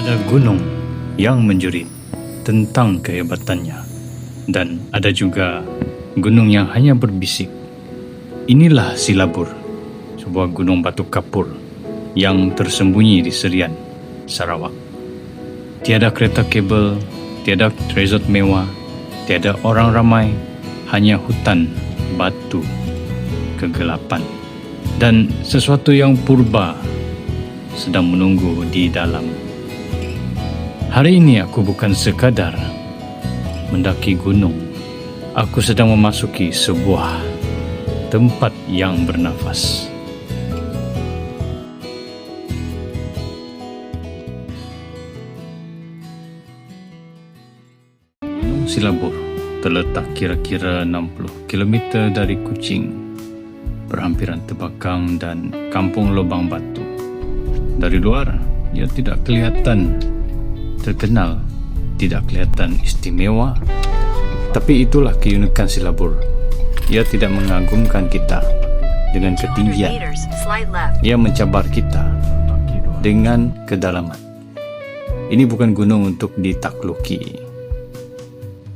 Ada gunung yang menjerit tentang kehebatannya, dan ada juga gunung yang hanya berbisik. Inilah Silabur, sebuah gunung batu kapur yang tersembunyi di Serian, Sarawak. Tiada kereta kabel, tiada resort mewah, tiada orang ramai, hanya hutan, batu, kegelapan, dan sesuatu yang purba sedang menunggu di dalam. Hari ini aku bukan sekadar mendaki gunung. Aku sedang memasuki sebuah tempat yang bernafas. Gunung Silabur terletak kira-kira 60 km dari Kuching, berhampiran Tebakang dan Kampung Lubang Batu. Dari luar, ia tidak kelihatan terkenal, tidak kelihatan istimewa, tapi itulah keunikan Silabur. Ia tidak mengagumkan kita dengan ketinggian, ia mencabar kita dengan kedalaman. Ini bukan gunung untuk ditakluki,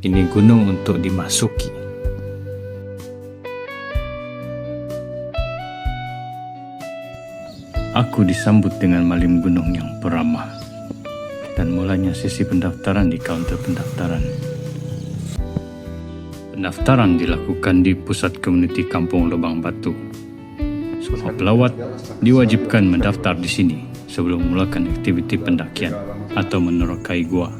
ini gunung untuk dimasuki. Aku disambut dengan malim gunung yang peramah, dan mulanya sesi pendaftaran di kaunter pendaftaran. Pendaftaran dilakukan di pusat komuniti Kampung Lubang Batu. Semua pelawat diwajibkan mendaftar di sini sebelum memulakan aktiviti pendakian atau menerokai gua.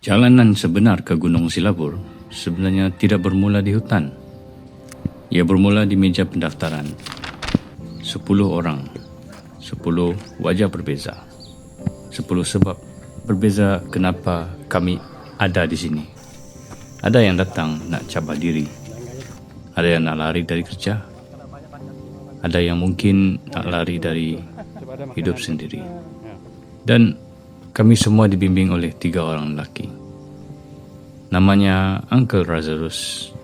Jalanan sebenar ke Gunung Silabur sebenarnya tidak bermula di hutan. Ia bermula di meja pendaftaran. 10 orang, 10 wajah berbeza, 10 sebab berbeza kenapa kami ada di sini. Ada yang datang nak cabar diri, ada yang nak lari dari kerja, ada yang mungkin nak lari dari hidup sendiri. Dan kami semua dibimbing oleh 3 orang lelaki. Namanya Uncle Lazarus,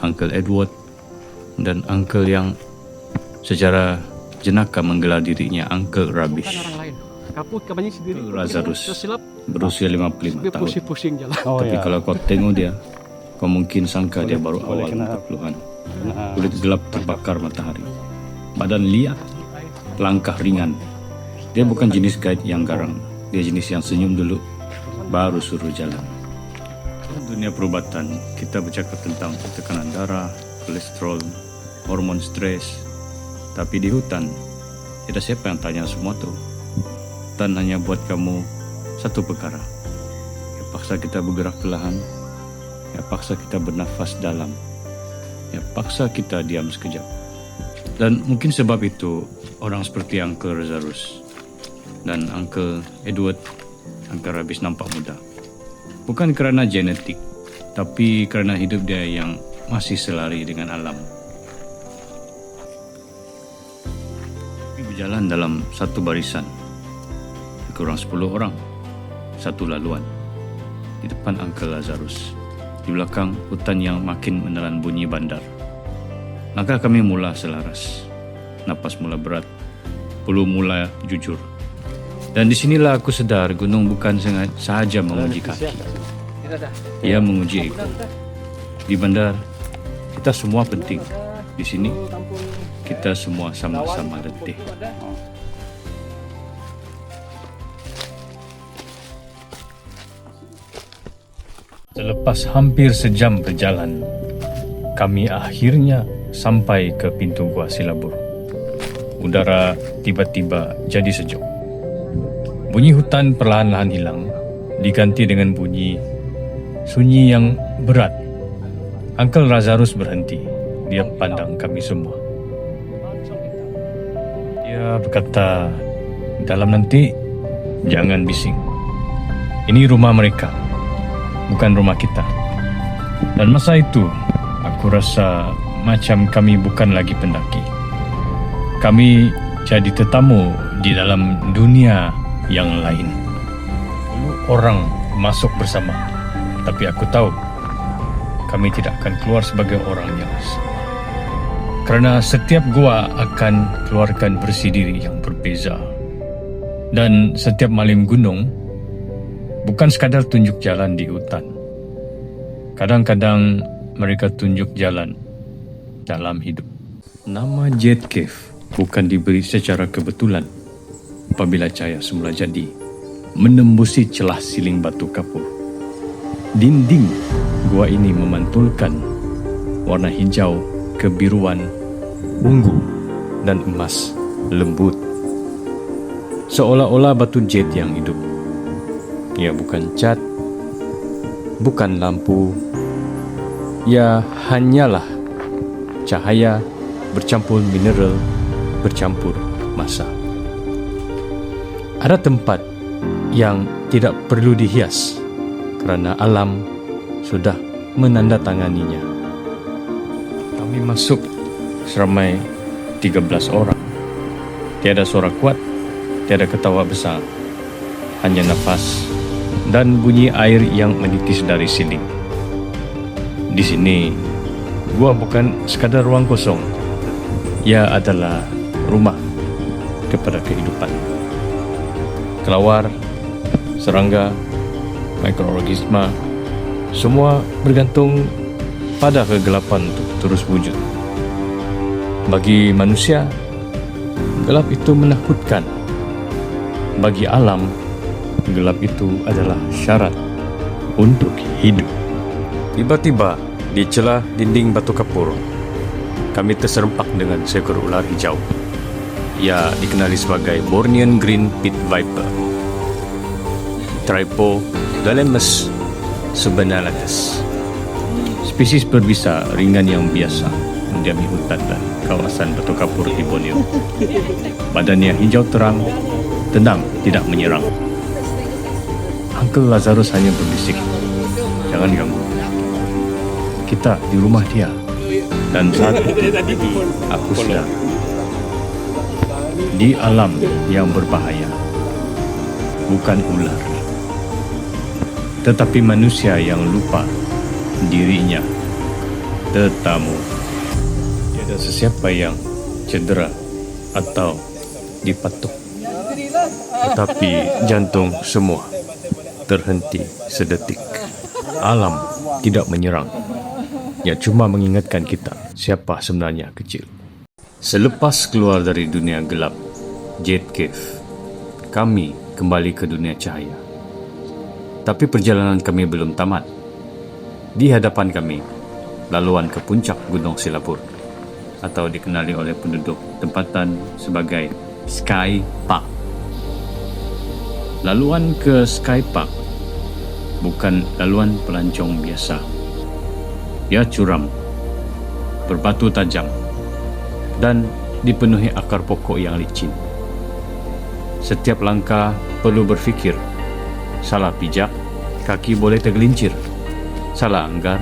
Uncle Edward, dan Uncle yang secara jenaka menggelar dirinya Uncle Rubbish. Uncle Lazarus berusia 55 tahun. Tapi kalau kau tengok dia, kau mungkin sangka dia baru awal 40-an. Kulit gelap terbakar matahari, badan liat, langkah ringan. Dia bukan jenis guide yang garang. Dia jenis yang senyum dulu, baru suruh jalan. Dalam dunia perubatan, kita bercakap tentang tekanan darah, kolesterol, hormon stres. Tapi di hutan, tidak siapa yang tanya semua tu. Hutan hanya buat kamu satu perkara. Ia paksa kita bergerak perlahan. Ia paksa kita bernafas dalam. Ia paksa kita diam sekejap. Dan mungkin sebab itu, orang seperti Uncle Lazarus dan Uncle Edward, Uncle Rubbish nampak muda. Bukan kerana genetik, tapi kerana hidup dia yang masih selari dengan alam. Berjalan dalam satu barisan, kurang 10 orang, satu laluan. Di depan Uncle Lazarus, di belakang hutan yang makin menelan bunyi bandar. Langkah kami mula selaras, napas mula berat, bulu mula jujur. Dan disinilah aku sedar gunung bukan sahaja menguji kaki, ia menguji ego. Di bandar, kita semua penting. Di sini, kita semua sama-sama letih. Selepas hampir sejam berjalan, kami akhirnya sampai ke pintu Gua Silabur. Udara tiba-tiba jadi sejuk. Bunyi hutan perlahan-lahan hilang, diganti dengan bunyi sunyi yang berat. Uncle Lazarus berhenti. Dia pandang kami semua. Dia berkata, dalam nanti, jangan bising. Ini rumah mereka, bukan rumah kita. Dan masa itu, aku rasa macam kami bukan lagi pendaki. Kami jadi tetamu di dalam dunia yang lain. Dulu orang masuk bersama, tapi aku tahu kami tidak akan keluar sebagai orang yang sama. Kerana setiap gua akan keluarkan bersih diri yang berbeza. Dan setiap malim gunung bukan sekadar tunjuk jalan di hutan. Kadang-kadang mereka tunjuk jalan dalam hidup. Nama Jade Cave bukan diberi secara kebetulan apabila cahaya semula jadi menembusi celah siling batu kapur. Dinding gua ini memantulkan warna hijau, kebiruan, ungu, dan emas lembut. Seolah-olah batu jade yang hidup. Ia bukan cat, bukan lampu. Ia hanyalah cahaya bercampur mineral, bercampur massa. Ada tempat yang tidak perlu dihias kerana alam sudah menandatanganinya. Kami masuk seramai 13 orang. Tiada suara kuat, tiada ketawa besar, hanya nafas dan bunyi air yang menitis dari siling. Di sini, gua bukan sekadar ruang kosong. Ia adalah rumah kepada kehidupan. Kelawar, serangga, mikroorganisma, semua bergantung pada kegelapan untuk terus wujud. Bagi manusia, gelap itu menakutkan. Bagi alam, gelap itu adalah syarat untuk hidup. Tiba-tiba, di celah dinding batu kapur, kami terserempak dengan seekor ular hijau. Ia dikenali sebagai Bornean Green Pit Viper, Trypogalemus subanatus. Spesies berbisa ringan yang biasa mendiami hutan dan kawasan batu kapur di Borneo. Badannya hijau terang, tenang, tidak menyerang. Uncle Lazarus hanya berbisik, "Jangan ganggu. Kita di rumah dia." Dan saat itu, aku sedar di alam yang berbahaya bukan ular, tetapi manusia yang lupa dirinya tetamu. Tiada sesiapa yang cedera atau dipatuk, tetapi jantung semua terhenti sedetik. Alam tidak menyerang. Ia cuma mengingatkan kita siapa sebenarnya kecil. Selepas keluar dari dunia gelap, Jade Cave, kami kembali ke dunia cahaya. Tapi perjalanan kami belum tamat. Di hadapan kami, laluan ke puncak Gunung Silapur, atau dikenali oleh penduduk tempatan sebagai Sky Park. Laluan ke Sky Park bukan laluan pelancong biasa. Ia curam, berbatu tajam, dan dipenuhi akar pokok yang licin. Setiap langkah perlu berfikir. Salah pijak, kaki boleh tergelincir. Salah anggar,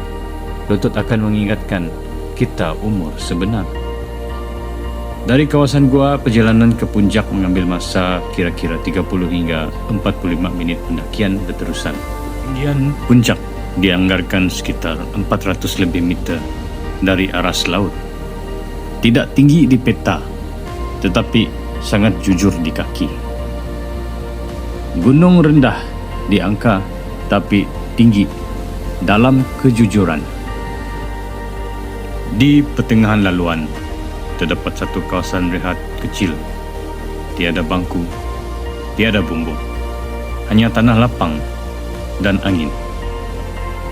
lutut akan mengingatkan kita umur sebenar. Dari kawasan gua, perjalanan ke puncak mengambil masa kira-kira 30 hingga 45 minit pendakian berterusan. Ketinggian puncak dianggarkan sekitar 400 lebih meter dari aras laut. Tidak tinggi di peta, tetapi sangat jujur di kaki. Gunung rendah di angka, tapi tinggi dalam kejujuran. Di pertengahan laluan, terdapat satu kawasan rehat kecil. Tiada bangku, tiada bumbung. Hanya tanah lapang dan angin.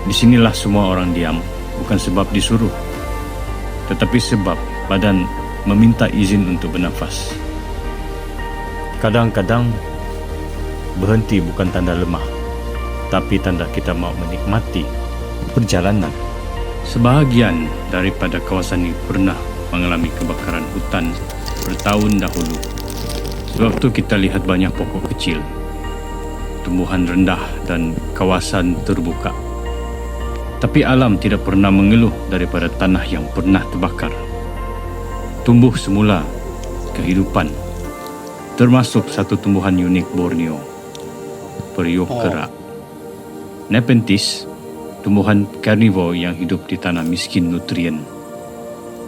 Di sinilah semua orang diam, bukan sebab disuruh, tetapi sebab badan meminta izin untuk bernafas. Kadang-kadang berhenti bukan tanda lemah, tapi tanda kita mau menikmati perjalanan. Sebahagian daripada kawasan ini pernah mengalami kebakaran hutan bertahun dahulu. Sebab itu kita lihat banyak pokok kecil, tumbuhan rendah dan kawasan terbuka. Tapi alam tidak pernah mengeluh daripada tanah yang pernah terbakar. Tumbuh semula kehidupan, termasuk satu tumbuhan unik Borneo, periuk kerak. Nepenthes, tumbuhan karnivor yang hidup di tanah miskin nutrien,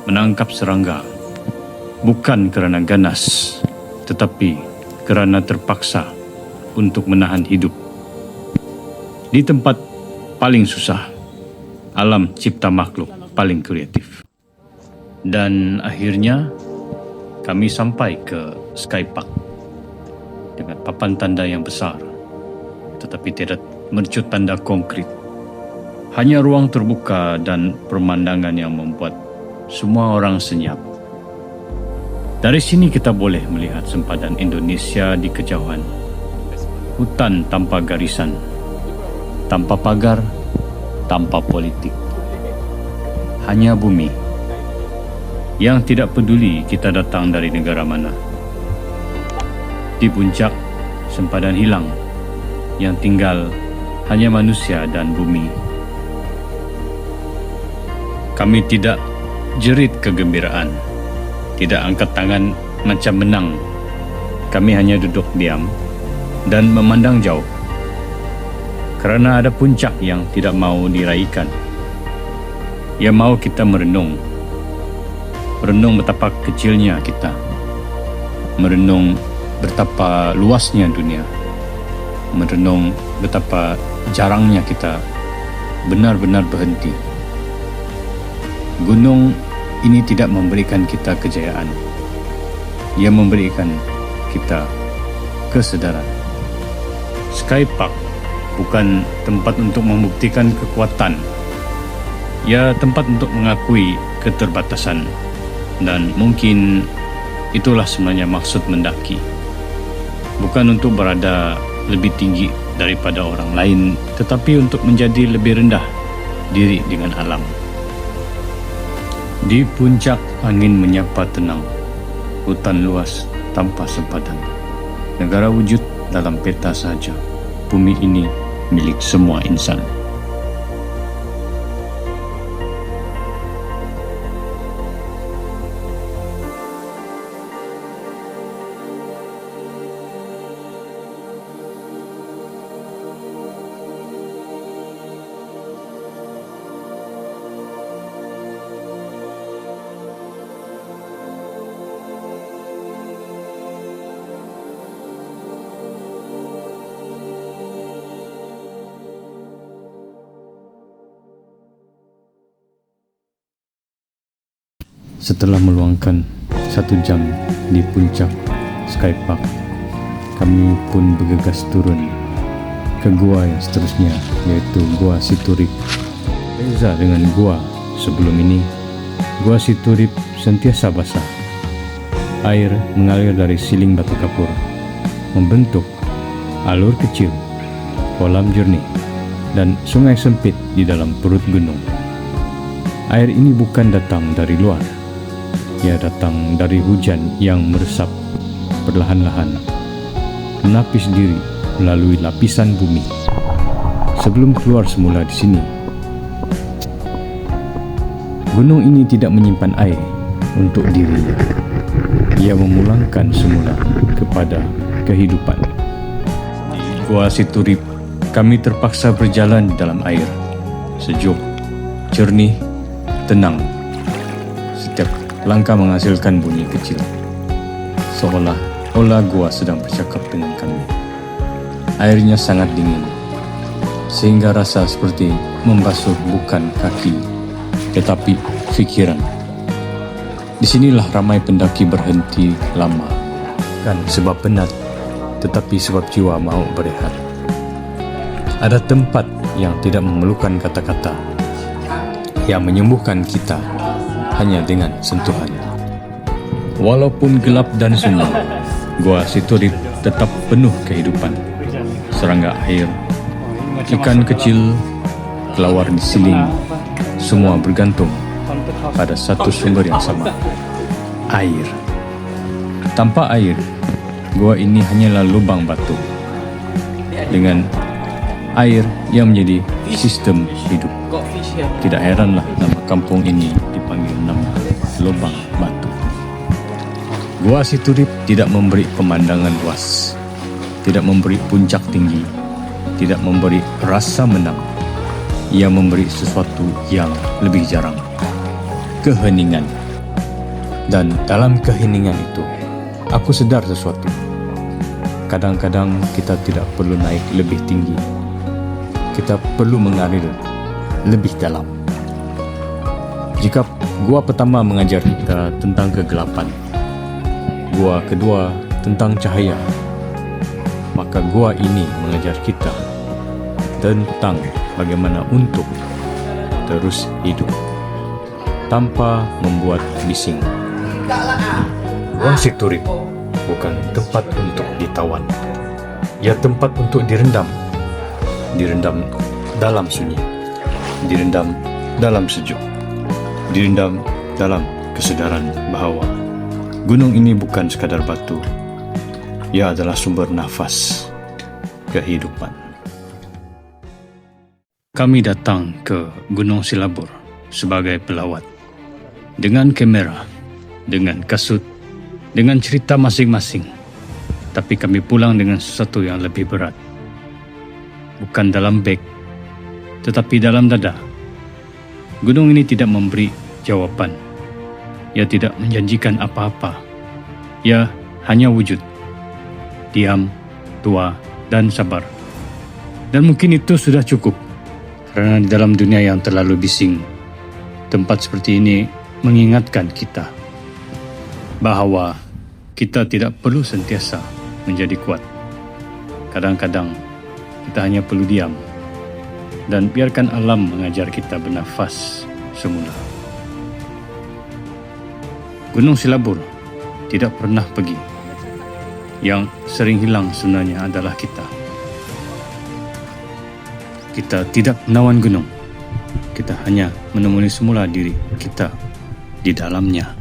menangkap serangga, bukan kerana ganas, tetapi kerana terpaksa untuk menahan hidup. Di tempat paling susah, alam cipta makhluk paling kreatif. Dan akhirnya kami sampai ke Sky Park dengan papan tanda yang besar, tetapi tidak mercut tanda konkret. Hanya ruang terbuka dan pemandangan yang membuat semua orang senyap. Dari sini kita boleh melihat sempadan Indonesia di kejauhan. Hutan tanpa garisan, tanpa pagar, tanpa politik. Hanya bumi yang tidak peduli kita datang dari negara mana. Di puncak, sempadan hilang. Yang tinggal hanya manusia dan bumi. Kami tidak jerit kegembiraan, tidak angkat tangan macam menang. Kami hanya duduk diam dan memandang jauh. Kerana ada puncak yang tidak mau diraikan. Ia mau kita merenung. Merenung betapa kecilnya kita. Merenung betapa luasnya dunia. Merenung betapa jarangnya kita benar-benar berhenti. Gunung ini tidak memberikan kita kejayaan. Ia memberikan kita kesedaran. Sky Park bukan tempat untuk membuktikan kekuatan. Ia tempat untuk mengakui keterbatasan. Dan mungkin itulah sebenarnya maksud mendaki. Bukan untuk berada lebih tinggi daripada orang lain, tetapi untuk menjadi lebih rendah diri dengan alam. Di puncak angin menyapa tenang, hutan luas tanpa sempadan. Negara wujud dalam peta saja. Bumi ini milik semua insan. Setelah meluangkan 1 jam di puncak Sky Park, kami pun bergegas turun ke gua yang seterusnya, yaitu Gua Siturip. Beza dengan gua sebelum ini, Gua Siturip sentiasa basah. Air mengalir dari siling batu kapur, membentuk alur kecil, kolam jernih, dan sungai sempit di dalam perut gunung. Air ini bukan datang dari luar. Ia datang dari hujan yang meresap perlahan-lahan, menapis diri melalui lapisan bumi sebelum keluar semula di sini. Gunung ini tidak menyimpan air untuk dirinya. Ia memulangkan semula kepada kehidupan. Di Gua Siturip, kami terpaksa berjalan di dalam air, sejuk, jernih, tenang. Setiap langkah menghasilkan bunyi kecil, seolah-olah gua sedang bercakap dengan kami. Airnya sangat dingin, sehingga rasa seperti membasuh bukan kaki, tetapi fikiran. Disinilah ramai pendaki berhenti lama, bukan sebab penat, tetapi sebab jiwa mau berehat. Ada tempat yang tidak memerlukan kata-kata, yang menyembuhkan kita hanya dengan sentuhan. Walaupun gelap dan sunyi, Gua Siturip tetap penuh kehidupan. Serangga air, ikan kecil, kelawar di siling, semua bergantung pada satu sumber yang sama, air. Tanpa air, gua ini hanyalah lubang batu. Dengan air yang menjadi sistem hidup. Tidak heranlah nama kampung ini dipanggil nama Lubang Batu. Gua Siturip tidak memberi pemandangan luas, tidak memberi puncak tinggi, tidak memberi rasa menang. Ia memberi sesuatu yang lebih jarang, keheningan. Dan dalam keheningan itu, aku sedar sesuatu. kadang-kadang kita tidak perlu naik lebih tinggi. Kita perlu mengalir lebih dalam. Jika gua pertama mengajar kita tentang kegelapan, gua kedua tentang cahaya, maka gua ini mengajar kita tentang bagaimana untuk terus hidup tanpa membuat bising. Ruang Siturik bukan tempat untuk ditawan. Ia tempat untuk direndam. Direndam dalam sunyi. Direndam dalam sejuk. Direndam dalam kesedaran bahawa gunung ini bukan sekadar batu. Ia adalah sumber nafas kehidupan. Kami datang ke Gunung Silabur sebagai pelawat. Dengan kamera, dengan kasut, dengan cerita masing-masing. Tapi kami pulang dengan sesuatu yang lebih berat. Bukan dalam beg, tetapi dalam dada. Gunung ini tidak memberi jawaban. Ia tidak menjanjikan apa-apa. Ia hanya wujud. Diam, tua, dan sabar. Dan mungkin itu sudah cukup. Karena di dalam dunia yang terlalu bising, tempat seperti ini mengingatkan kita bahawa kita tidak perlu sentiasa menjadi kuat. Kadang-kadang kita hanya perlu diam dan biarkan alam mengajar kita bernafas semula. Gunung Silabur tidak pernah pergi. Yang sering hilang sebenarnya adalah kita. Kita tidak menawan gunung. Kita hanya menemui semula diri kita di dalamnya.